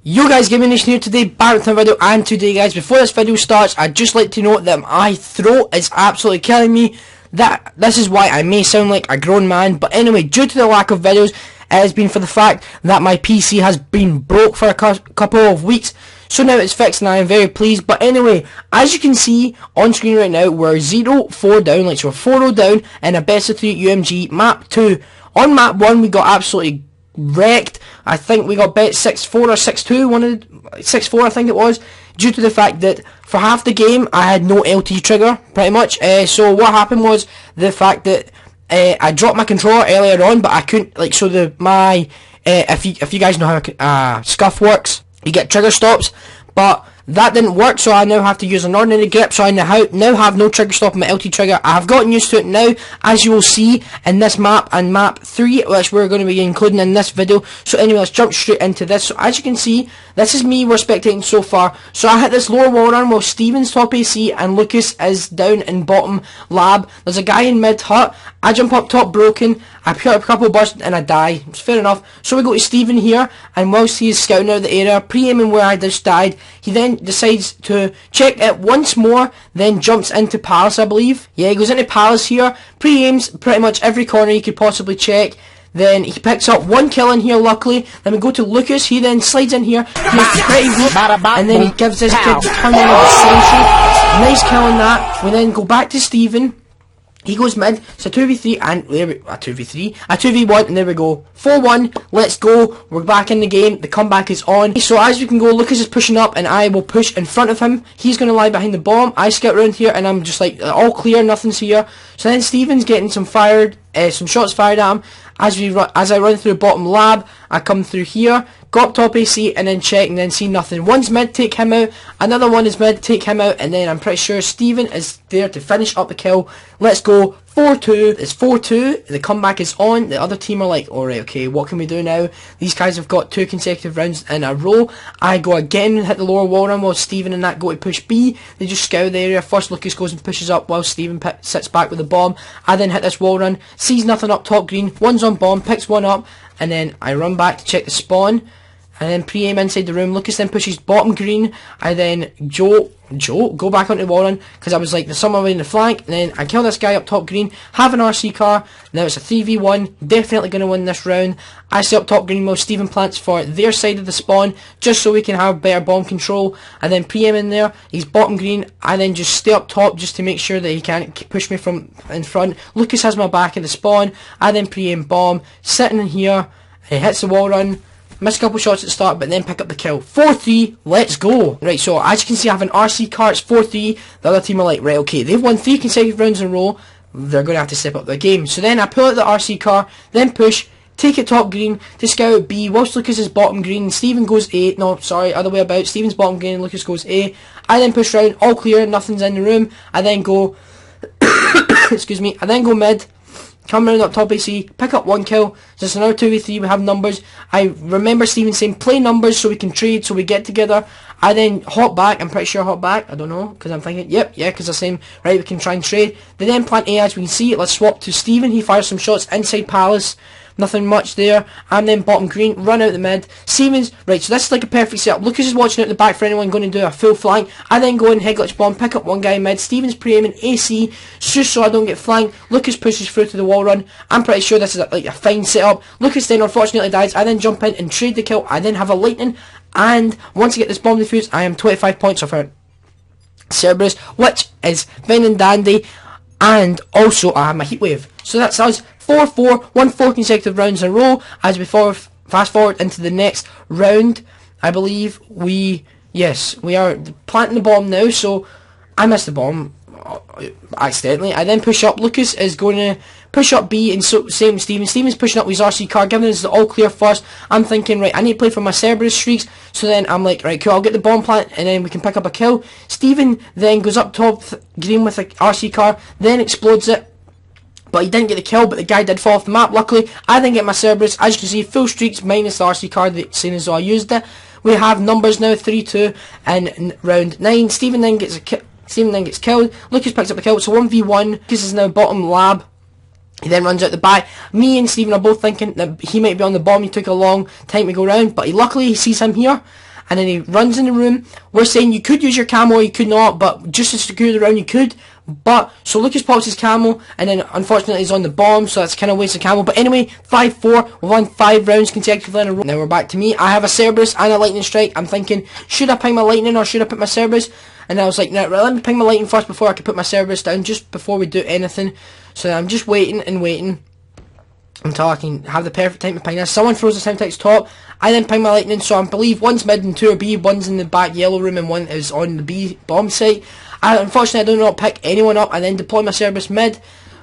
Yo guys, Gaming Nation here today, back with another video, and today guys, before this video starts, I'd just like to note that my throat is absolutely killing me. This is why I may sound like a grown man, but anyway, due to the lack of videos, it has been for the fact that my PC has been broke for a couple of weeks, so now it's fixed and I am very pleased. But anyway, as you can see on screen right now, we're 0-4 down, like so we're 4-0 down in a best of 3 UMG map 2. On map 1 we got absolutely wrecked. I think we got bet 6-4 or 6-2, 6-4 I think it was, due to the fact that for half the game I had no LT trigger, pretty much. So what happened was the fact that I dropped my controller earlier on, but I couldn't, like, so if you guys know how scuff works, you get trigger stops, but that didn't work, so I now have to use an ordinary grip, so I now have no trigger stop on my LT trigger. I have gotten used to it now, as you will see in this map and map 3, which we're going to be including in this video. So anyway, let's jump straight into this. So as you can see, this is me, we're spectating so far. So I hit this lower wall run while Steven's top AC and Lucas is down in bottom lab. There's a guy in mid hut. I jump up top broken, I put up a couple of bursts and I die. It's fair enough. So we go to Steven here, and whilst he is scouting out the area, pre-aiming where I just died, he then decides to check it once more, then jumps into Palace, I believe. Yeah, he goes into Palace here, pre-aims pretty much every corner he could possibly check. Then he picks up one kill in here, luckily. Then we go to Lucas, he then slides in here, makes pretty weak, and then he gives this kid the turn in of the century. Nice kill on that. We then go back to Steven. He goes mid, it's a 2v3, and there we, a 2v1, and there we go. 4-1, let's go, we're back in the game, the comeback is on. So as you can go, Lucas is pushing up, and I will push in front of him. He's going to lie behind the bomb. I scout around here, and I'm just like, all clear, nothing's here. So then Steven's getting some shots fired at him. As I run through bottom lab, I come through here, go up top AC, and then check, and then see nothing. One's mid, take him out. Another one is mid, take him out, and then I'm pretty sure Steven is there to finish up the kill. Let's go. 4-2. It's 4-2. The comeback is on. The other team are like, alright, okay, what can we do now? These guys have got 2 consecutive rounds in a row. I go again and hit the lower wall run while Steven and that go to push B. They just scour the area. First Lucas goes and pushes up while Steven sits back with the bomb. I then hit this wall run, sees nothing up top green. One's on bomb, picks one up, and then I run back to check the spawn. And then pre-aim inside the room. Lucas then pushes bottom green. I then go back onto the wall run, because I was like, there's someone in the flank. And then I kill this guy up top green, have an RC car. Now it's a 3v1, definitely going to win this round. I stay up top green while Steven plants for their side of the spawn, just so we can have better bomb control. And then pre-aim in there, he's bottom green. I then just stay up top just to make sure that he can't push me from in front. Lucas has my back in the spawn. I then pre-aim bomb, sitting in here. He hits the wall run. Miss a couple shots at the start, but then pick up the kill. 4-3, let's go. Right, so as you can see, I have an RC car, it's 4-3. The other team are like, right, okay, they've won 3 consecutive rounds in a row. They're going to have to step up their game. So then I pull out the RC car, then push, take it top green to scout B, whilst Lucas is bottom green. Steven goes A, no, sorry, other way about. Steven's bottom green, Lucas goes A. I then push round, all clear, nothing's in the room. I then go, excuse me, I then go mid. Come round up top AC, pick up one kill. So it's another 2v3, we have numbers. I remember Steven saying play numbers so we can trade, so we get together. I then hop back, I'm pretty sure hop back, I don't know, because I'm thinking, yep, yeah, because I'm saying, right, we can try and trade. They then plant A, as we can see. Let's swap to Steven, he fires some shots inside Palace. Nothing much there. I'm then bottom green, run out the mid. Steven's, right, so this is like a perfect setup. Lucas is watching out the back for anyone going to do a full flank. I then go in, head glitch bomb, pick up one guy mid. Steven's pre-aiming AC, just so I don't get flanked. Lucas pushes through to the wall run. I'm pretty sure this is like a fine setup. Lucas then unfortunately dies. I then jump in and trade the kill. I then have a lightning, and once I get this bomb defused, I am 25 points off her Cerberus, which is fine and dandy. And also I have my heat wave. So that's us. 4-4, won 4 consecutive rounds in a row. As we fast forward into the next round, I believe we are planting the bomb now. So I missed the bomb accidentally. I then push up. Lucas is going to push up B, and so same with Steven. Steven's pushing up with his RC car, giving us the all clear first. I'm thinking, right, I need to play for my Cerberus streaks. So then I'm like, right, cool, I'll get the bomb plant, and then we can pick up a kill. Steven then goes up top green with a RC car, then explodes it. But he didn't get the kill, but the guy did fall off the map. Luckily, I didn't get my Cerberus. As you can see, full streaks minus the RC card, seeing as though I used it. We have numbers now, 3-2 in round 9. Steven then gets killed. Lucas picks up the kill. So 1v1. Lucas is now bottom lab. He then runs out the back. Me and Steven are both thinking that he might be on the bomb. He took a long time to go round, but luckily he sees him here. and then he runs in the room. We're saying you could use your camo, you could not, but just to secure the round you could. But, so Lucas pops his camo, and then unfortunately he's on the bomb, so that's kind of waste of camo. But anyway, 5-4, we won 5 rounds consecutively in a row. Now we're back to me. I have a Cerberus and a Lightning Strike. I'm thinking, should I ping my Lightning or should I put my Cerberus? And I was like, no, let me ping my Lightning first before I can put my Cerberus down, just before we do anything. So I'm just waiting and waiting until I can have the perfect time to ping this. Someone throws the Semtex top, I then ping my Lightning, so I believe one's mid and 2 are B, one's in the back yellow room and one is on the B bomb site. Unfortunately I do not pick anyone up. I then deploy my Cerberus mid,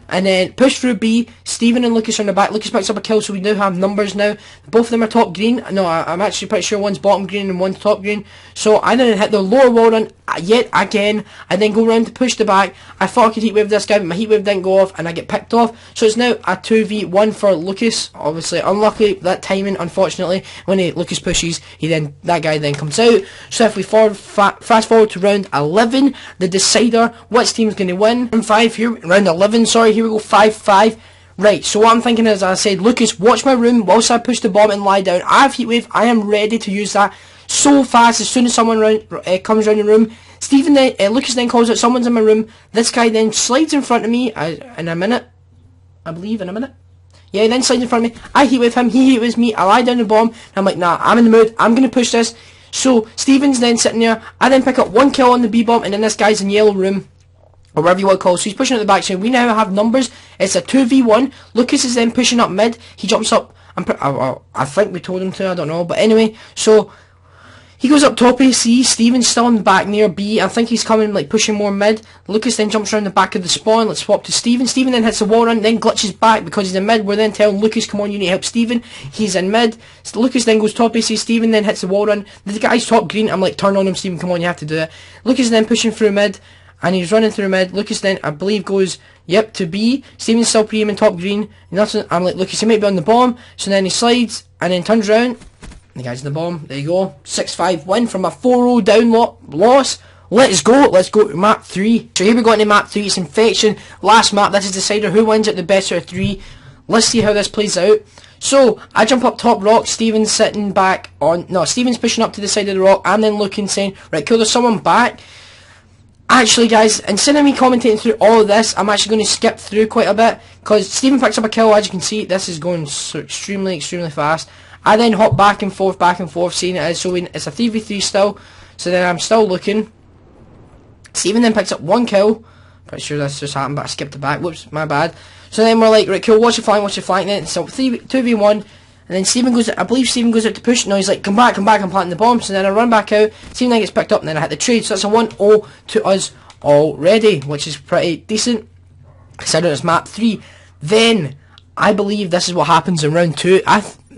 and then push through B. Stephen and Lucas are in the back. Lucas picks up a kill, so we now have numbers now. Both of them are top green. No, I'm actually pretty sure one's bottom green and one's top green. So I then hit the lower wall run yet again. I then go around to push the back. I thought I could heat wave this guy, but my heat wave didn't go off and I get picked off. So it's now a 2v1 for Lucas. Obviously unlucky, that timing, unfortunately. When Lucas pushes, that guy then comes out. So if we fast forward to round 11, the decider, which team's going to win? Round 11, sorry, here we go, 5-5. Right, so what I'm thinking is, I said, Lucas, watch my room whilst I push the bomb and lie down. I have heat wave, I am ready to use that so fast as soon as someone comes around the room. Lucas then calls out, someone's in my room. This guy then slides in front of me in a minute. I believe in a minute. Yeah, he then slides in front of me. I heat with him, he heat with me. I lie down the bomb. And I'm like, nah, I'm in the mood. I'm going to push this. So Stephen's then sitting there. I then pick up 1 kill on the B bomb, and then this guy's in yellow room, or whatever you want to call it. So he's pushing at the back. So we now have numbers. It's a 2v1. Lucas is then pushing up mid. He jumps up. I think we told him to. I don't know. But anyway, so he goes up top A C. Stephen's still in the back near B. I think he's coming, like, pushing more mid. Lucas then jumps around the back of the spawn. Let's swap to Stephen. Stephen then hits the wall run, then glitches back because he's in mid. We're then telling Lucas, come on, you need to help Stephen. He's in mid. So Lucas then goes top A C. Stephen then hits the wall run. The guy's top green. I'm like, turn on him, Stephen. Come on, you have to do it. Lucas then pushing through mid, and he's running through mid. Lucas then, I believe, goes, yep, to B. Stephen's still pre-aiming top green. I'm like, Lucas, he might be on the bomb. So then he slides, and then turns around. The guy's in the bomb. There you go. 6-5 win from a 4-0 down loss. Let's go. Let's go to map 3. So here we go into map 3. It's Infection. Last map. This is decider who wins at the best out of 3. Let's see how this plays out. So I jump up top rock. Stephen's sitting back on. No, Stephen's pushing up to the side of the rock. I'm then looking, saying, right, cool, there's someone back. Actually, guys, instead of me commentating through all of this, I'm actually going to skip through quite a bit, because Stephen picks up a kill. As you can see, this is going so extremely fast. I then hop back and forth, seeing it is. So it's a 3v3 still. So then I'm still looking. Stephen then picks up 1 kill. Pretty sure this just happened, but I skipped it back. Whoops, my bad. So then we're like, right, cool, watch your flank. Then so 2v1. And then Stephen goes, I believe Stephen goes out to push. No, he's like, come back, I'm planting the bomb. So then I run back out. Stephen then gets picked up, and then I hit the trade. So that's a 1-0 to us already, which is pretty decent, considering it's map 3. Then, I believe this is what happens in round 2.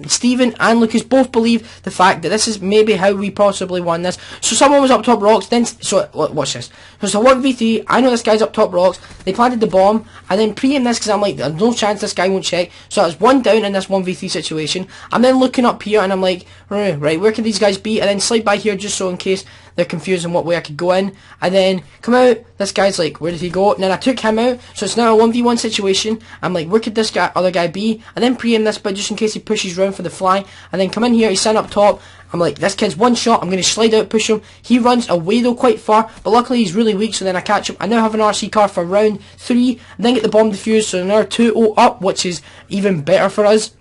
Stephen and Lucas both believe the fact that this is maybe how we possibly won this. So someone was up top rocks, then, so, watch this. So it's a 1v3, I know this guy's up top rocks, they planted the bomb, I then pre-aim this because I'm like, there's no chance this guy won't check. So it's 1 down in this 1v3 situation. I'm then looking up here and I'm like, right, where can these guys be? And then slide by here just so in case they're confused on what way I could go in. And then come out, this guy's like, where did he go? And then I took him out, so it's now a 1v1 situation. I'm like, where could this other guy be? And then pre-aim this bit just in case he pushes round for the fly. And then come in here, he's sitting up top. I'm like, this kid's one shot, I'm going to slide out, push him. He runs away though quite far, but luckily he's really weak, so then I catch him. I now have an RC car for round 3, and then get the bomb defused, so another 2-0 up, which is even better for us.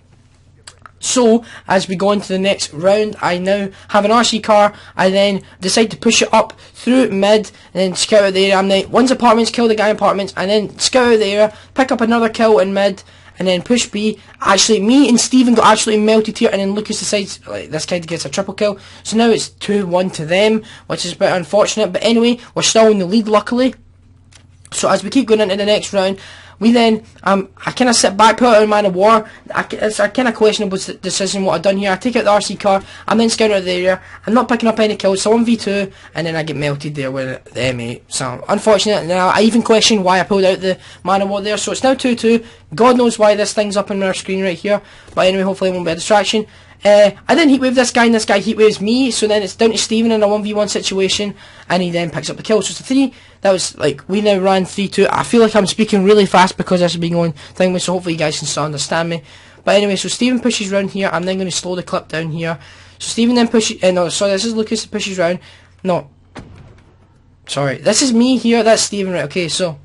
So, as we go into the next round, I now have an RC car. I then decide to push it up through mid, and then scout out the area. I'm like, one's apartments, kill the guy in apartments, and then scout out the area, pick up another kill in mid, and then push B. Actually, me and Stephen got absolutely melted here, and then Lucas decides, like, this guy gets a triple kill. So now it's 2-1 to them, which is a bit unfortunate. But anyway, we're still in the lead, luckily. So as we keep going into the next round, we then, I kind of sit back, put out a man of war. It's a kind of questionable decision what I've done here. I take out the RC car, I'm then scouting out the area. I'm not picking up any kills, so 1v2, and then I get melted there with the M8. So, unfortunate. Now, I even question why I pulled out the man of war there. So it's now 2-2. God knows why this thing's up on our screen right here. But anyway, hopefully it won't be a distraction. I then heatwave this guy, and this guy heatwaves me, so then it's down to Stephen in a 1v1 situation, and he then picks up the kill. So it's a 3. That was, like, we now ran 3-2. I feel like I'm speaking really fast because this has been going thing with, so hopefully you guys can still understand me. But anyway, so Stephen pushes round here. I'm then going to slow the clip down here. So Stephen then pushes, no, sorry, this is Lucas that pushes round. No. Sorry, this is me here, that's Stephen, right, okay, so.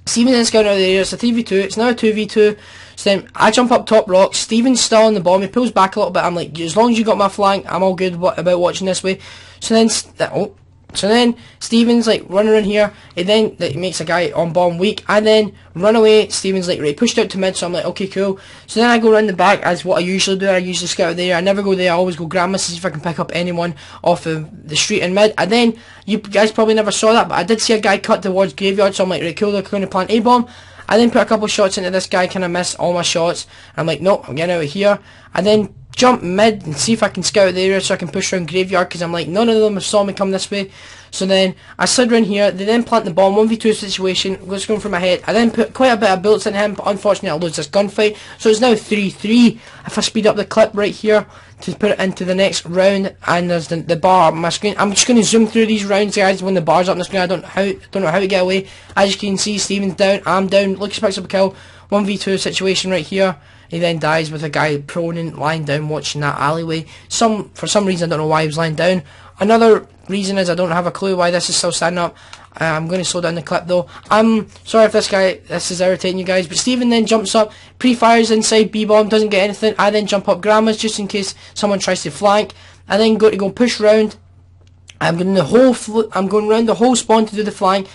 Stephen then scouting out of the area, it's a 3v2, it's now a 2v2. So then I jump up top rock, Stephen's still on the bomb, he pulls back a little bit, I'm like, as long as you got my flank, I'm all good about watching this way. So then, so then Stephen's like running around here, and then he makes a guy on bomb weak, and then run away. Stephen's like, right, pushed out to mid, so I'm like, okay, cool. So then I go around the back as what I usually do. I usually scout there. I never go there. I always go grandma, see if I can pick up anyone off of the street in mid. And then you guys probably never saw that, but I did see a guy cut towards graveyard, so I'm like, right, cool, they're going to plant a bomb. I then put a couple shots into this guy, kind of missed all my shots. I'm like, nope, I'm getting out of here. And then jump mid and see if I can scout the area so I can push around graveyard, because I'm like, none of them saw me come this way. So then I slid around here, they then plant the bomb, 1v2 situation, goes going for my head. I then put quite a bit of bullets in him, but unfortunately I lose this gunfight. So it's now 3-3. If I speed up the clip right here to put it into the next round, and there's the bar on my screen. I'm just going to zoom through these rounds, guys, when the bar's up on the screen. I don't know how to get away. As you can see, Stephen's down, I'm down, Lucas picks up a kill, 1v2 situation right here. He then dies with a guy prone and lying down watching that alleyway. For some reason, I don't know why he was lying down. Another reason is I don't have a clue why this is still standing up. I'm going to slow down the clip though. I'm sorry if this is irritating you guys, but Stephen then jumps up, pre-fires inside B-bomb, doesn't get anything. I then jump up grandmas just in case someone tries to flank. I then go push round. I'm going round the whole spawn to do the flank.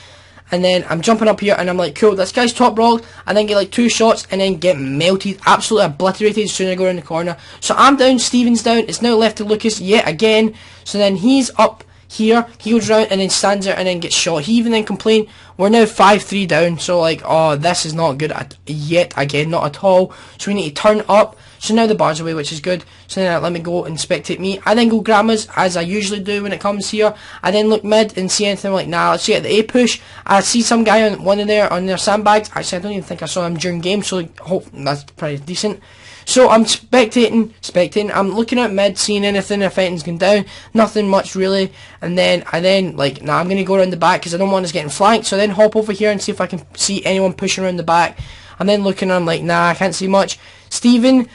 And then I'm jumping up here and I'm like, cool, this guy's top rock. I then get like 2 shots and then get melted, absolutely obliterated as soon as I go around the corner. So I'm down, Stephen's down, it's now left to Lucas yet again. So then he's up here, he goes round and then stands there and then gets shot. He even then complained, we're now 5-3 down. So like, oh, this is not good yet again, not at all. So we need to turn up. So now the bar's away, which is good. So then let me go and spectate me. I then go grandmas, as I usually do when it comes here. I then look mid and see anything. I'm like, nah, let's see at the A push. I see some guy on on their sandbags. Actually, I don't even think I saw him during game, so like, hope that's pretty decent. So I'm spectating. I'm looking at mid, seeing anything, if anything's going down. Nothing much really. And then like, nah, I'm going to go around the back because I don't want us getting flanked. So I then hop over here and see if I can see anyone pushing around the back. I'm then looking and I'm like, nah, I can't see much. Stephen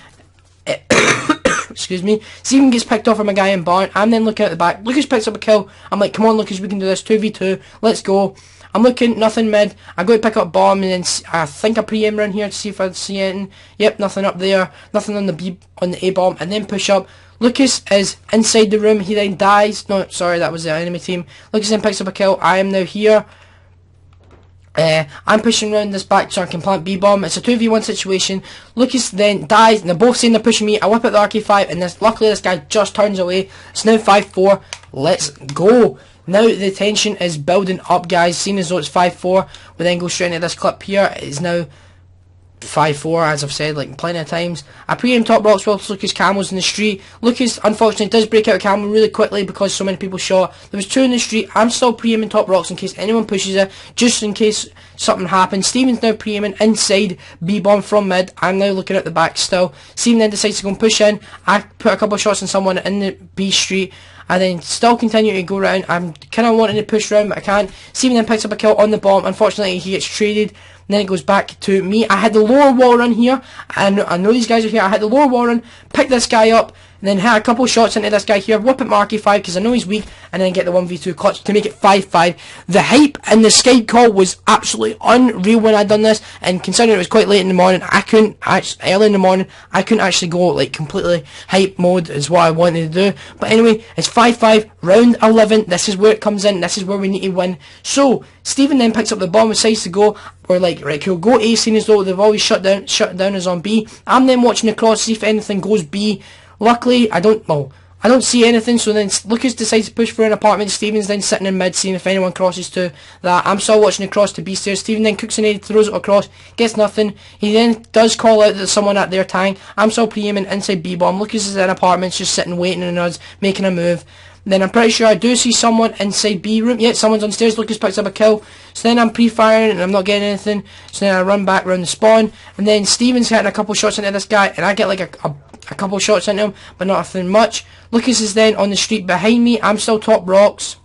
excuse me. Stephen gets picked off from a guy in barn. I'm then looking at the back. Lucas picks up a kill. I'm like, come on Lucas, we can do this. 2v2. Let's go. I'm looking, nothing mid. I go to pick up bomb and then I think I pre-aim around here to see if I see anything. Yep, nothing up there. Nothing on the A bomb. And then push up. Lucas is inside the room. He then dies. No, sorry, that was the enemy team. Lucas then picks up a kill. I am now here. I'm pushing around this back so I can plant B-bomb. It's a 2v1 situation. Lucas then dies, and they're both saying they're pushing me. I whip out the RK5, and luckily this guy just turns away. It's now 5-4. Let's go. Now the tension is building up, guys. Seeing as though it's 5-4, we then go straight into this clip here. It is now 5-4, as I've said like plenty of times. I pre-aim top rocks whilst Lucas camos in the street. Lucas unfortunately does break out of camo really quickly because so many people shot. There was 2 in the street. I'm still pre-aiming top rocks in case anyone pushes it, just in case something happens. Stephen's now pre-aiming inside B-bomb from mid. I'm now looking at the back still. Stephen then decides to go and push in. I put a couple of shots on someone in the B street. I then still continue to go round. I'm kind of wanting to push round, but I can't. Stephen then picks up a kill on the bomb. Unfortunately, he gets traded. And then it goes back to me. I had the lower wall run here. And I know these guys are here. I had the lower wall run. Pick this guy up. And then had a couple shots into this guy here. Whip at Marky 5 because I know he's weak. And then get the 1v2 clutch to make it 5-5. The hype and the Skype call was absolutely unreal when I done this. And considering it was quite late in the morning, early in the morning, I couldn't actually go like completely hype mode is what I wanted to do. But anyway, it's 5-5, round 11. This is where it comes in. This is where we need to win. So, Stephen then picks up the bomb, decides to go. We're like, right, cool, go A, seeing as though they've always shut down us on B. I'm then watching the cross, see if anything goes B. Luckily, I don't see anything, so then Lucas decides to push for an apartment. Stephen's then sitting in mid, seeing if anyone crosses to that. I'm still watching the cross to B stairs. Stephen then cooks an aid, throws it across, gets nothing. He then does call out that there's someone at their tank. I'm still pre-aiming inside B-bomb. Lucas is in apartments, just sitting waiting on us, making a move. Then I'm pretty sure I do see someone inside B room. Yeah, someone's on stairs. Lucas picks up a kill. So then I'm pre-firing and I'm not getting anything. So then I run back around the spawn. And then Stephen's hitting a couple shots into this guy. And I get like a couple shots into him, but not nothing much. Lucas is then on the street behind me. I'm still top rocks.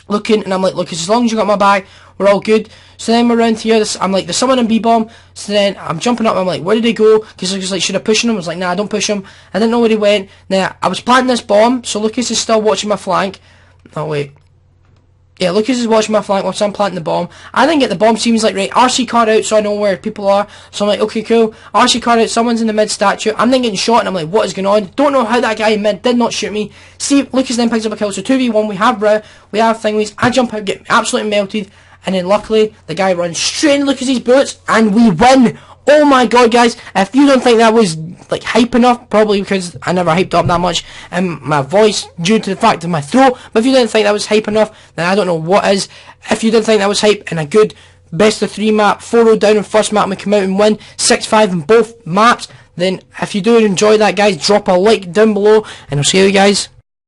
looking, and I'm like, look, as long as you got my bag, we're all good. So then we're around here, I'm like, there's someone in B-bomb, so then I'm jumping up, I'm like, where did he go? Because I was like, should I push him? I was like, nah, don't push him. I didn't know where he went. Now, I was planting this bomb, so Lucas is still watching my flank. Oh, wait. Yeah, Lucas is watching my flank whilst I'm planting the bomb. I then get the bomb, seems like, right, RC card out so I know where people are. So I'm like, okay, cool. RC card out, someone's in the mid statue. I'm then getting shot and I'm like, what is going on? Don't know how that guy in mid did not shoot me. See, Lucas then picks up a kill. So 2v1, we have Row, we have thingies. I jump out, get absolutely melted. And then luckily, the guy runs straight in Lucas's boots and we win. Oh my god, guys, if you don't think that was, like, hype enough, probably because I never hyped up that much in my voice due to the fact of my throat, but if you didn't think that was hype enough, then I don't know what is. If you didn't think that was hype and a good best of 3 map, 4-0 down in first map, we come out and win 6-5 in both maps, then if you do enjoy that, guys, drop a like down below, and I'll see you guys